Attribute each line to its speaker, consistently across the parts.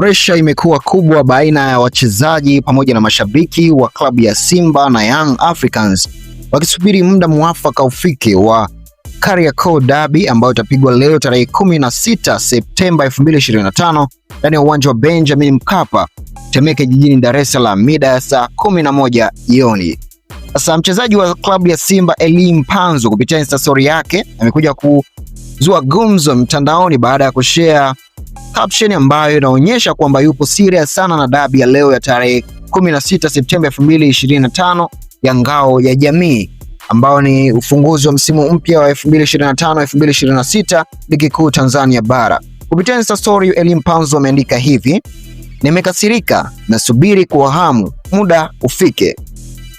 Speaker 1: Presha imekuwa kubwa baina ya wachezaji pamoja na mashabiki wa klabu ya Simba na Young Africans wakisubiri muda muafaka ufike wa Kariakoo Derby ambayo itapigwa leo tarehe 16 Septemba 2025 ndani ya uwanja wa Benjamin Mkapa, Temeke, jijini Dar es Salaam mida ya saa 11 jioni. Sasa mchezaji wa klabu ya Simba Elie Mpanzu kupitia Insta story yake amekuja kuzua gumzo mtandaoni baada ya kushare caption ambayo inaonyesha kwamba yupo serious sana na dabi ya leo ya tarehe 16 Septemba 2025 ya Ngao ya Jamii, ambao ni ufunguzi wa msimu mpya wa 2025-2026 Ligi Kuu Tanzania Bara. Kupitia Insta story Elie Mpanzu ameandika hivi: nimekasirika, nasubiri kwa hamu muda ufike.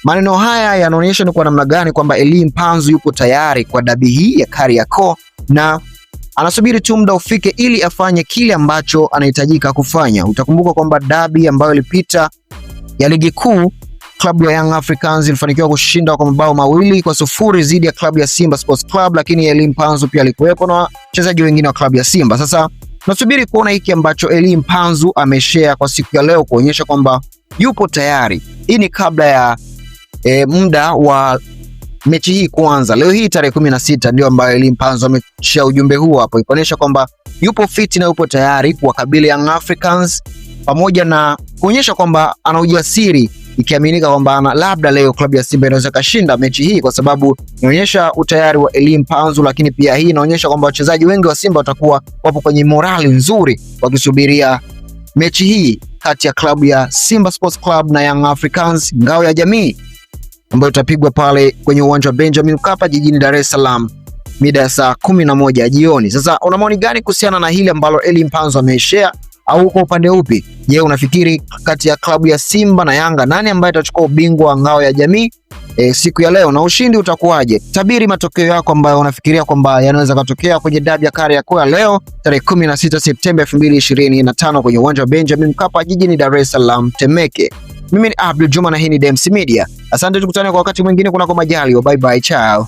Speaker 1: Maneno haya yanaonyesha ni kwa namna gani kwamba Elie Mpanzu yupo tayari kwa dabi hii ya Kariakoo na anasubiri tu muda ufike ili afanye kile ambacho anahitajika kufanya. Utakumbuka kwamba dabi ambayo ilipita ya Ligi Kuu, klabu ya Young Africans ilifanikiwa kushinda kwa mabao 2-0 dhidi ya klabu ya Simba Sports Club, lakini Elie Mpanzu pia alikuwepo na wachezaji wengine wa klabu ya Simba. Sasa tunasubiri kuona hiki ambacho Elie Mpanzu ameshare kwa siku ya leo kuonyesha kwamba yupo tayari. Hii ni kabla ya muda wa mechi hii kuanza. Leo hii tarehe 16 ndio ambayo Elie Mpanzu ameshare ujumbe huu hapo, ikionyesha kwamba yupo fit na yupo tayari kuwakabili Young Africans, pamoja na kuonyesha kwamba ana ujasiri, ikiaminika kwamba labda leo klabu ya Simba inaweza kashinda mechi hii, kwa sababu inaonyesha utayari wa Elie Mpanzu. Lakini pia hii inaonyesha kwamba wachezaji wengi wa Simba watakuwa wapo kwenye morali nzuri wakisubiria mechi hii kati ya klabu ya Simba Sports Club na Young Africans, Ngao ya Jamii, ambayo itapigwa pale kwenye uwanja wa Benjamin Mkapa jijini Dar es Salaam mida ya saa 11 jioni. Sasa una maoni gani kuhusiana na hili ambalo Elie Mpanzu ameshare, au kwa upande upi? Je, unafikiri kati ya klabu ya Simba na Yanga nani ambaye atachukua ubingwa wa Ngao ya Jamii siku ya leo, na ushindi utakuwaje? Tabiri matokeo yako ambayo unafikiria kwamba yanaweza kutokea kwenye dabi ya Kariakoo leo tarehe 16 Septemba 2025 kwenye uwanja wa Benjamin Mkapa jijini Dar es Salaam, Temeke. Mimi ni Abdul Juma na hii ni Dems Media. Asante, tukutane kwa wakati mwingine kunako majaliwa. Bye bye, ciao.